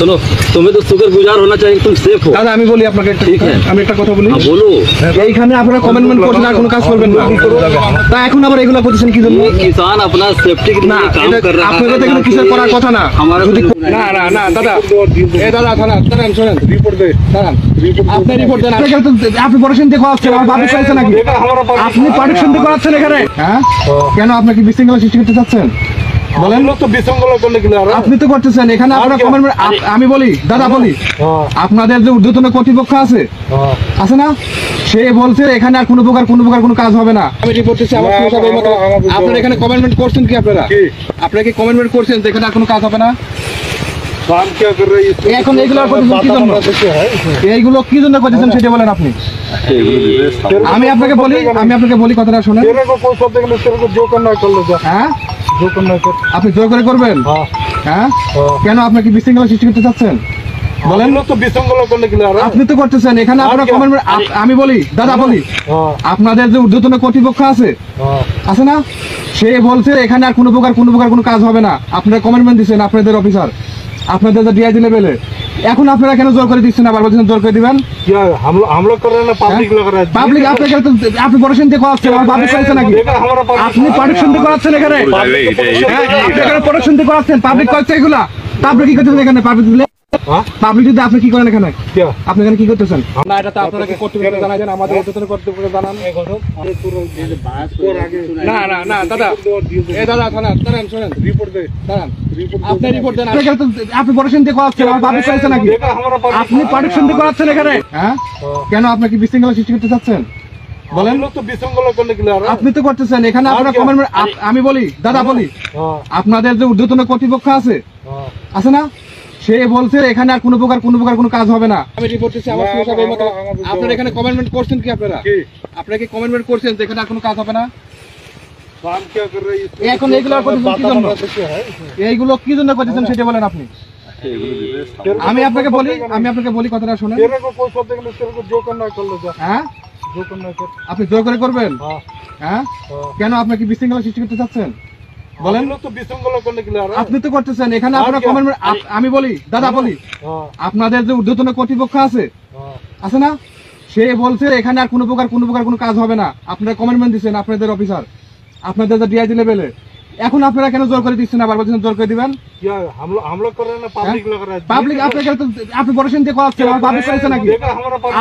सुनो, तुम्हें तो शुक्रगुजार होना चाहिए, तुम सेफ हो। দাদা আমি বলি আপনাকে ঠিক আছে। আমি একটা কথা বলি। हाँ, बोलो। এইখানে আপনারা কমেন্টমেন্ট করছেন আর কোনো কাজ করবেন না, তা এখন আবার এগুলো করতেছেন কি জন্য? ये किसान अपना सेफ्टी के না लिए काम এটা कर रहा আপনাদের তো है। এখানে কিছু করার কথা না। हमारा যদি तो- না না না দাদা এ দাদা দাঁড়ান শোনেন রিপোর্ট দে দাঁড়ান আপনি রিপোর্ট দেন। আপনি পড়াশোনা দিয়ে করাচ্ছেন আমার বাপের চলছে নাকি? আপনি পড়াশোনা দিয়ে করাচ্ছেন এখানে হ্যাঁ? কেন আপনি কি বিশৃঙ্খলা সৃষ্টি করতে চাচ্ছেন বলেন? তো বিশৃঙ্খলা করলে কি আর আপনি তো করতেছেন এখানে আপনারা কমেন্টমেন্ট আমি বলি দাদা বলি আপনাদের যে ঊর্ধ্বতন কর্তৃপক্ষ আছে আছে না সে বলছে এখানে আর কোনো প্রকার কোনো কাজ হবে না। আমি রিপোর্ট দিচ্ছি আমার সব এই মতো আপনারা এখানে কমেন্টমেন্ট করছেন কি আপনারা আপনারা কি কমেন্টমেন্ট করছেন যে এখানে আর কোনো কাজ হবে না? काम क्या कर रही है এখন এইগুলো করতেছেন কি জন্য? এইগুলো কি জন্য করতেছেন সেটা বলেন আপনি। আমি আপনাকে বলি কথাটা শুনেন। तेरे को कोई शब्द नहीं तेरे को जो करना है कर ले जा হ্যাঁ जो करना है कर আপনি জোর করে করবেন हाँ হ্যাঁ? কেন আপনি কি বিশৃঙ্খলা সৃষ্টি করতে চাচ্ছেন বলেন? तो বিশৃঙ্খলা করলে কি আর আপনি তো করতেছেন এখানে আপনারা কমেন্টমেন্ট আমি বলি দাদা বলি আপনাদের যে ঊর্ধ্বতন কর্তৃপক্ষ আছে আছে না সে বলছে এখানে আর কোনো প্রকার কোনো কাজ হবে না। আপনারা কমেন্টমেন্ট দিচ্ছেন আপনাদের অফিসার আপনাদের যে ডিআইজি লেভেলে এখন আপনারা কেন জোর করে দিচ্ছেন আবার বলছেন জোর করে দিবেন? क्या हम लोग कर रहे हैं ना पब्लिक लग रहा है পাবলিক আপনাকে তো আপনি পড়াশোনা দিয়ে করাচ্ছেন আমার বাপের চলছে নাকি? আপনি পড়াশোনা দিয়ে করাচ্ছেন এখানে হ্যাঁ, আপনি এখানে পড়াশোনা দিয়ে করাচ্ছেন পাবলিক করছে এগুলা পাবলিক কি করতেছেন এখানে পাবলিক দিলে পাবলিক যদি আপনি কি করেন এখানে क्या আপনি এখানে কি করতেছেন? না এটা তো আপনারা কি কর্তৃপক্ষ জানাই দেন আমাদের ঊর্ধ্বতন কর্তৃপক্ষ জানান। না না না দাদা এ দাদা দাঁড়ান শোনেন रिपोर्ट दे দাঁড়ান আপনি রিপোর্ট দেন। আপনি পড়াশোনা দিয়ে করাচ্ছেন আমার বাপের চলছে নাকি? আপনি পড়াশোনা দিয়ে করাচ্ছেন এখানে হ্যাঁ? কেন আপনি কি বিশৃঙ্খলা সৃষ্টি করতে চাচ্ছেন বলেন? तो বিশৃঙ্খলা করলে কি আর আপনি তো করতেছেন এখানে আপনারা কমেন্টমেন্ট আমি বলি দাদা বলি আপনাদের যে ঊর্ধ্বতন কর্তৃপক্ষ আছে আছে না সে বলছে এখানে আর কোনো প্রকার কোনো কাজ হবে না। আমি রিপোর্ট দিচ্ছি আমার সব এই মতো আপনারা এখানে কমেন্টমেন্ট করছেন কি আপনারা আপনারা কি কমেন্টমেন্ট করছেন যে এখানে আর কোনো কাজ হবে না? काम क्या कर रही है এখন এইগুলো করতেছেন কি জন্য? এইগুলো কি জন্য করতেছেন সেটা বলেন আপনি। আমি আপনাকে বলি কথাটা শুনেন। तेरे को कोई शब्द नहीं तेरे को जो करना है कर ले जा হ্যাঁ जो करना है कर আপনি জোর করে করবেন हाँ হ্যাঁ? কেন আপনি কি বিশৃঙ্খলা সৃষ্টি করতে চাচ্ছেন বলেন? तो বিশৃঙ্খলা করলে কি আর আপনি তো করতেছেন এখানে আপনারা কমেন্টমেন্ট আমি বলি দাদা বলি আপনাদের যে ঊর্ধ্বতন কর্তৃপক্ষ আছে আছে না সে বলছে এখানে আর কোনো প্রকার কোনো কাজ হবে না। আপনারা কমেন্টমেন্ট দিচ্ছেন আপনাদের অফিসার আপনাদের যে ডিআইজি লেভেলে এখন আপনারা কেন জোর করে দিচ্ছেন আবার বলছেন জোর করে দিবেন? क्या हम लोग कर रहे हैं ना पब्लिक लग रहा है পাবলিক আপনাকে তো আপনি পড়াশোনা দিয়ে করাচ্ছেন আমার বাপের চলছে নাকি?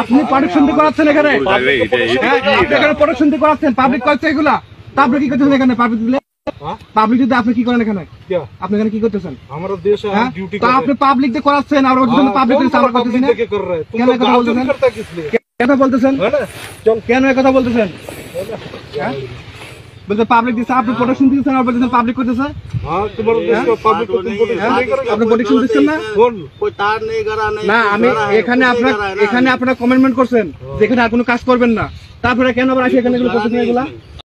আপনি পড়াশোনা দিয়ে করাচ্ছেন এখানে হ্যাঁ? আপনি এখানে পড়াশোনা দিয়ে করাচ্ছেন পাবলিক করছে এগুলা তা আপনি কি করতেছেন এখানে পাবলিক দিলে পাবলিক যদি আপনি কি করেন এখানে क्या আপনি এখানে কি করতেছেন हमारा देश है হ্যাঁ? हम ड्यूटी তা আপনি পাবলিক দিয়ে করাচ্ছেন আর বলছেন পাবলিক দিয়ে আমরা করতেছি না कर रहे हैं तुम क्या लोग मैं गाल बोलते हैं? करता किस लिए কেন বলতেছেন है ना चल কেন এই কথা বলতেছেন হ্যাঁ? বলতে পাবলিক দিচ্ছে আপনি পড়াশোনা দিচ্ছেন আর বলতেছেন পাবলিক করতেছে हाँ तुम्हारे देश का पब्लिक को तुम प्रोटेक्शन नहीं करेगा আপনি পড়াশোনা দিচ্ছেন না कौन कोई तार नहीं करा नहीं না আমি এখানে আপনারা কমেন্টমেন্ট করছেন যেখানে আর কোনো কাজ করবেন না তারপরে কেন আবার আসি এখানে এগুলো করতেছেন এগুলা